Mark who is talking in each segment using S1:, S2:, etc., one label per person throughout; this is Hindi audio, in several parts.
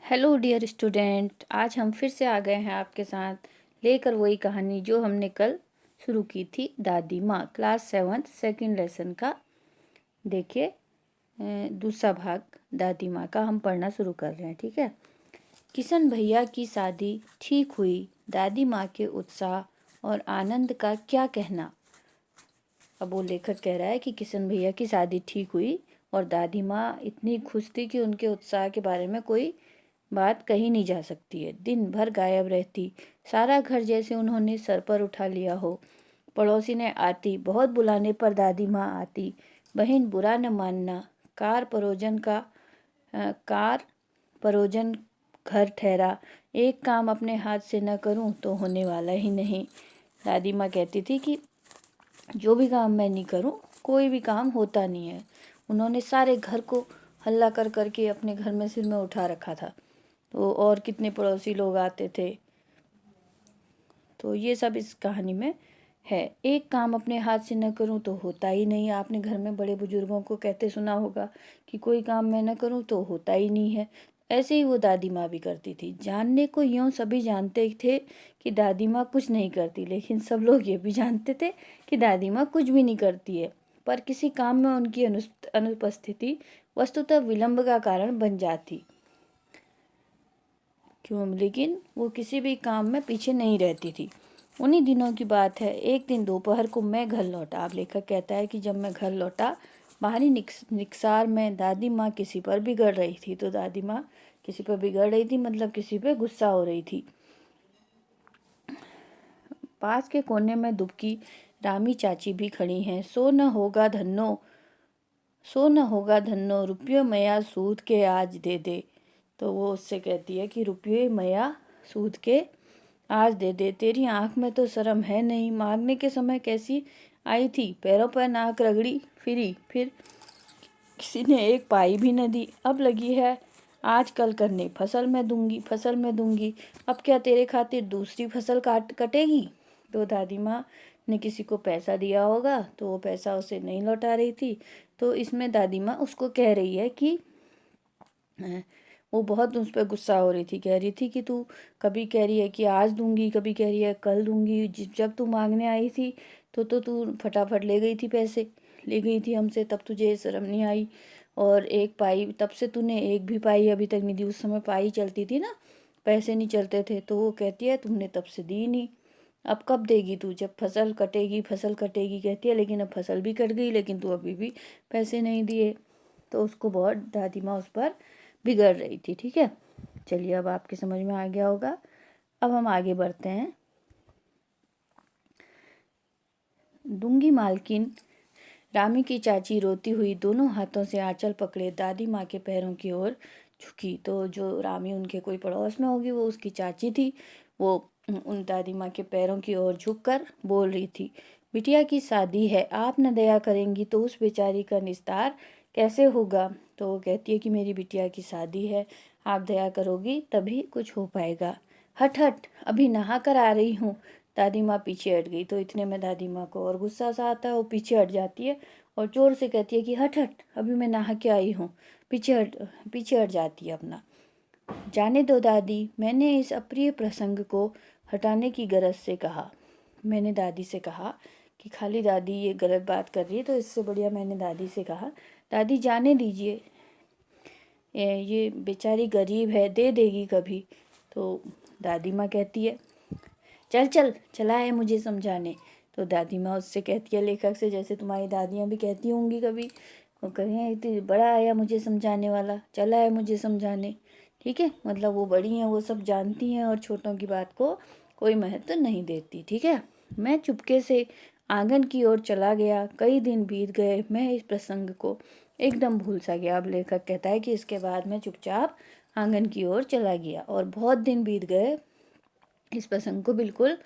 S1: हेलो डियर स्टूडेंट, आज हम फिर से आ गए हैं आपके साथ लेकर वही कहानी जो हमने कल शुरू की थी। दादी माँ, क्लास 7 सेकंड लेसन का देखिए दूसरा भाग दादी माँ का हम पढ़ना शुरू कर रहे हैं। ठीक है। किशन भैया की शादी ठीक हुई, दादी माँ के उत्साह और आनंद का क्या कहना। अब वो लेखक कह रहा है कि किशन भैया की शादी ठीक हुई और दादी माँ इतनी खुश थी कि उनके उत्साह के बारे में कोई बात कही नहीं जा सकती है। दिन भर गायब रहती, सारा घर जैसे उन्होंने सर पर उठा लिया हो। पड़ोसी ने आती, बहुत बुलाने पर दादी माँ आती। बहन बुरा न मानना, कार परोजन घर ठहरा। एक काम अपने हाथ से न करूं तो होने वाला ही नहीं। दादी माँ कहती थी कि जो भी काम मैं नहीं करूं, कोई भी काम होता नहीं है। उन्होंने सारे घर को हल्ला कर करके अपने घर में सिर में उठा रखा था। तो और कितने पड़ोसी लोग आते थे। तो ये सब इस कहानी में है। एक काम अपने हाथ से न करूं तो होता ही नहीं। आपने घर में बड़े बुजुर्गों को कहते सुना होगा कि कोई काम मैं न करूं तो होता ही नहीं है। ऐसे ही वो दादी माँ भी करती थी। जानने को यूँ सभी जानते थे कि दादी माँ कुछ नहीं करती, लेकिन सब लोग ये भी जानते थे कि दादी माँ कुछ भी नहीं करती है। पर किसी काम में उनकी अनुपस्थिति वस्तुतः विलंब का कारण बन जाती। क्यों, लेकिन वो किसी भी काम में पीछे नहीं रहती थी। उन्हीं दिनों की बात है। एक दिन दोपहर को मैं घर लौटा। अब लेखक कहता है कि जब मैं घर लौटा, बाहरी निकसार में दादी माँ किसी पर बिगड़ रही थी। तो दादी माँ किसी पर बिगड़ रही थी मतलब किसी पे गुस्सा हो रही थी। पास के कोने में दुबकी रामी चाची भी खड़ी हैं। सो न होगा धन्नो, रुपये मैया सूद के आज दे दे। तो वो उससे कहती है कि रुपये मैया सूद के आज दे दे। तेरी आंख में तो शर्म है नहीं, मांगने के समय कैसी आई थी, पैरों पर नाक रगड़ी फिरी, फिर किसी ने एक पाई भी न दी। अब लगी है आज कल करने, फसल में दूंगी। अब क्या तेरे खातिर दूसरी फसल कटेगी। तो दादी माँ ने किसी को पैसा दिया होगा, तो वो पैसा उसे नहीं लौटा रही थी। तो इसमें दादी माँ उसको कह रही है कि वो बहुत उस पर गुस्सा हो रही थी। कह रही थी कि तू कभी कह रही है कि आज दूंगी, कभी कह रही है कल दूंगी। जब तू मांगने आई थी तो तू फटाफट ले गई थी, पैसे ले गई थी हमसे, तब तुझे शर्म नहीं आई। और एक पाई, तब से तूने एक भी पाई अभी तक नहीं दी। उस समय पाई चलती थी ना, पैसे नहीं चलते थे। तो वो कहती है तुमने तब से दी नहीं, अब कब देगी तू, जब फसल कटेगी कहती है। लेकिन अब फसल भी कट गई, लेकिन तू अभी भी पैसे नहीं दिए। तो उसको बहुत दादी माँ उस पर बिगड़ रही थी। ठीक है, चलिए अब आपके समझ में आ गया होगा। अब हम आगे बढ़ते हैं। दूंगी मालकिन। रामी की चाची रोती हुई दोनों हाथों से आंचल पकड़े दादी माँ के पैरों की ओर झुकी। तो जो रामी उनके कोई पड़ोस में होगी, वो उसकी चाची थी। वो उन दादी माँ के पैरों की ओर झुककर बोल रही थी, बिटिया की शादी है, आप न दया करेंगी तो उस बेचारी का निस्तार कैसे होगा। तो वो कहती है कि मेरी बिटिया की शादी है, आप दया करोगी तभी कुछ हो पाएगा। हट हट, अभी नहा कर आ रही हूँ। दादी माँ पीछे हट गई। तो इतने में दादी माँ को और गुस्सा सा आता है, वो पीछे हट जाती है और जोर से कहती है कि हट हट, अभी मैं नहा के आई हूँ। पीछे हट जाती है अपना। जाने दो दादी, मैंने इस अप्रिय प्रसंग को हटाने की गरज से कहा। मैंने दादी से कहा कि खाली दादी ये गलत बात कर रही है, तो इससे बढ़िया मैंने दादी से कहा दादी जाने दीजिए, ये बेचारी गरीब है, दे देगी कभी। तो दादी माँ कहती है चला है मुझे समझाने। तो दादी माँ उससे कहती है, लेखक से, जैसे तुम्हारी दादियाँ भी कहती होंगी कभी, वो कहें बड़ा आया मुझे समझाने वाला, चला है मुझे समझाने। ठीक है, मतलब वो बड़ी हैं, वो सब जानती हैं और छोटों की बात को कोई महत्व नहीं देती। ठीक है, मैं चुपके से आंगन की ओर चला गया। कई दिन बीत गए, मैं इस प्रसंग को एकदम भूल सा गया। अब लेखक कहता है कि इसके बाद मैं चुपचाप आंगन की ओर चला गया और बहुत दिन बीत गए, इस प्रसंग को बिल्कुल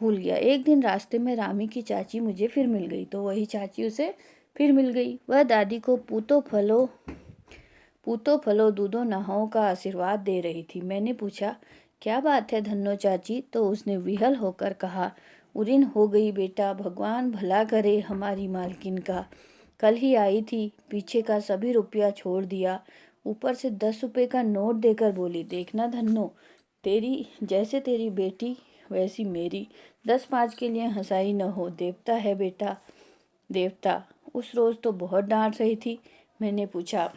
S1: भूल गया। एक दिन रास्ते में रामी की चाची मुझे फिर मिल गई। तो वही चाची उसे फिर मिल गई। वह दादी को पूतो फलो दूधो नहाओ का आशीर्वाद दे रही थी। मैंने पूछा क्या बात है धन्नो चाची। तो उसने विहल होकर कहा, उरिन हो गई बेटा, भगवान भला करे हमारी मालकिन का। कल ही आई थी, पीछे का सभी रुपया छोड़ दिया ऊपर से 10 रुपए का नोट देकर बोली, देखना धन्नो, तेरी जैसे तेरी बेटी वैसी मेरी, 10 5 के लिए हंसाई न हो, देवता है बेटा देवता। उस रोज़ तो बहुत डांट रही थी। मैंने पूछा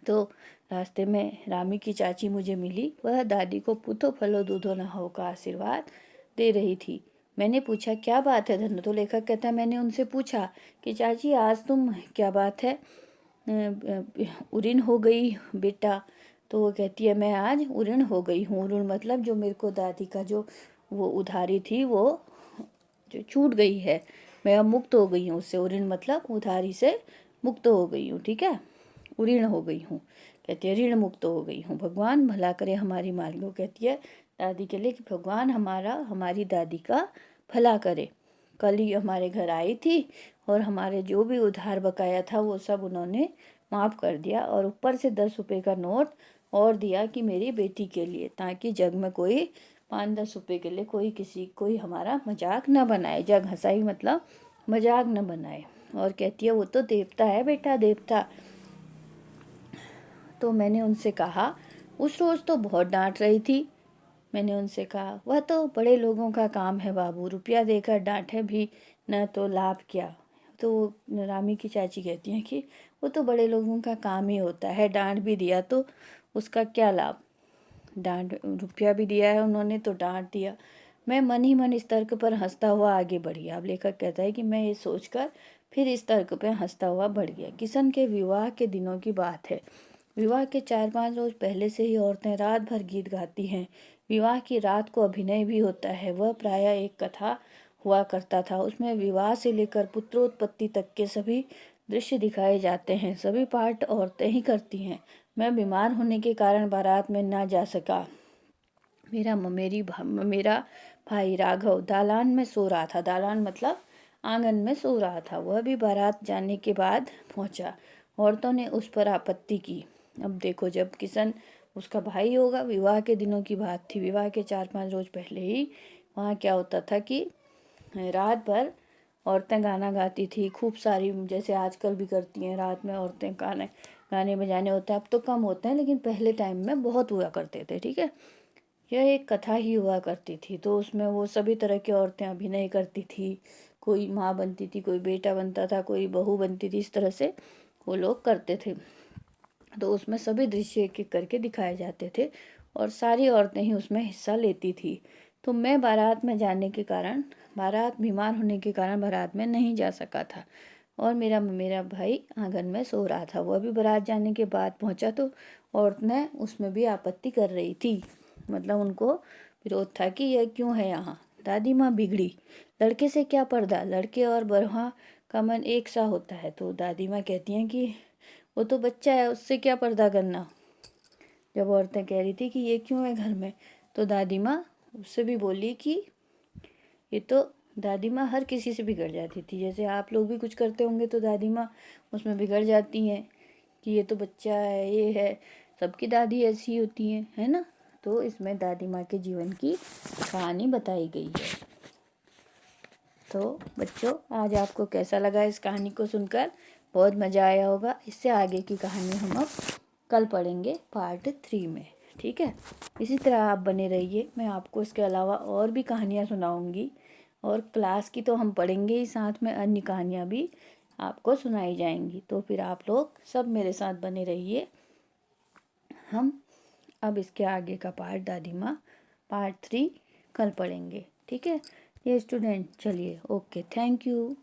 S1: तो रास्ते में रामी की चाची मुझे मिली। वह दादी को पूतो फलो दूधो नहाओ का आशीर्वाद दे रही थी। मैंने पूछा, क्या बात है धन्नो? तो लेखक कहता है, मैंने उनसे पूछा कि चाची आज तुम क्या बात है, उरीन हो गई बेटा? तो वो कहती है, मैं आज उरीन हो गई हूँ। उरीन मतलब जो मेरे को दादी का जो वो उधारी थी वो जो छूट गई है, मैं अब मुक्त हो गई हूँ उससे। उरीन मतलब उधारी से मुक्त हो गई हूँ, ठीक है, उरीण हो गई हूँ। कहती है ऋण मुक्त हो गई हूँ, भगवान भला करे हमारी माली को। कहती है दादी के लिए कि भगवान हमारी दादी का भला करे। कल ही हमारे घर आई थी और हमारे जो भी उधार बकाया था वो सब उन्होंने माफ़ कर दिया, और ऊपर से 10 रुपए का नोट और दिया कि मेरी बेटी के लिए, ताकि जग में कोई 5 10 रुपए के लिए कोई हमारा मजाक न बनाए। जग हंसाई मतलब मजाक न बनाए। और कहती है वो तो देवता है बेटा देवता। तो मैंने उनसे कहा, उस रोज़ तो बहुत डांट रही थी। मैंने उनसे कहा, वह तो बड़े लोगों का काम है बाबू, रुपया देकर डांटे भी न तो लाभ क्या। तो रामी की चाची कहती हैं कि वो तो बड़े लोगों का काम ही होता है, डांट भी दिया तो उसका क्या लाभ। डांट रुपया भी दिया है उन्होंने तो डांट दिया। मैं मन ही मन इस तर्क पर हंसता हुआ आगे बढ़ गया। अब लेखक कहता है कि मैं ये सोचकर फिर इस तर्क पर हंसता हुआ बढ़ गया। किशन के विवाह के दिनों की बात है। विवाह के 4 5 रोज पहले से ही औरतें रात भर गीत गाती हैं। विवाह की रात को अभिनय भी होता है। वह प्रायः एक कथा हुआ करता था। उसमें विवाह से लेकर पुत्रोत्पत्ति तक के सभी दृश्य दिखाए जाते हैं। सभी पाठ औरतें ही करती हैं। मैं बीमार होने के कारण बारात में ना जा सका। मेरा भाई राघव दालान में सो रहा था। दालान मतलब आंगन में सो रहा था। वह भी बारात जाने के बाद पहुंचा। औरतों ने उस पर आपत्ति की। अब देखो, जब किशन उसका भाई होगा, विवाह के दिनों की बात थी। विवाह के 4 5 रोज पहले ही वहाँ क्या होता था कि रात भर औरतें गाना गाती थी, खूब सारी, जैसे आजकल भी करती हैं। रात में औरतें गाने बजाने होते हैं, अब तो कम होते हैं, लेकिन पहले टाइम में बहुत हुआ करते थे, ठीक है। यह एक कथा ही हुआ करती थी, तो उसमें वो सभी तरह की औरतें अभिनय करती थी। कोई माँ बनती थी, कोई बेटा बनता था, कोई बहू बनती थी, इस तरह से वो लोग करते थे। तो उसमें सभी दृश्य एक एक करके दिखाए जाते थे और सारी औरतें ही उसमें हिस्सा लेती थी। तो मैं बारात बीमार होने के कारण बारात में नहीं जा सका था, और मेरा भाई आंगन में सो रहा था। वह भी बारात जाने के बाद पहुंचा, तो औरत ने उसमें भी आपत्ति कर रही थी, मतलब उनको विरोध था कि यह क्यों है यहाँ। दादी माँ बिगड़ी, लड़के से क्या पर्दा, लड़के और बरहा का मन एक सा होता है। तो दादी माँ कहती हैं कि वो तो बच्चा है, उससे क्या पर्दा करना। जब औरतें कह रही थी कि ये क्यों है घर में, तो दादी माँ उससे भी बोली कि ये तो, दादी माँ हर किसी से बिगड़ जाती थी। जैसे आप लोग भी कुछ करते होंगे तो दादी माँ उसमें बिगड़ जाती हैं कि ये तो बच्चा है, ये है। सबकी दादी ऐसी होती हैं, है ना। तो इसमें दादी माँ के जीवन की कहानी बताई गई है। तो बच्चों, आज आपको कैसा लगा इस कहानी को सुनकर? बहुत मज़ा आया होगा। इससे आगे की कहानी हम अब कल पढ़ेंगे पार्ट 3 में, ठीक है। इसी तरह आप बने रहिए, मैं आपको इसके अलावा और भी कहानियाँ सुनाऊंगी, और क्लास की तो हम पढ़ेंगे ही, साथ में अन्य कहानियाँ भी आपको सुनाई जाएंगी। तो फिर आप लोग सब मेरे साथ बने रहिए। हम अब इसके आगे का पार्ट दादी माँ पार्ट 3 कल पढ़ेंगे, ठीक है। ये स्टूडेंट, चलिए, ओके, थैंक यू।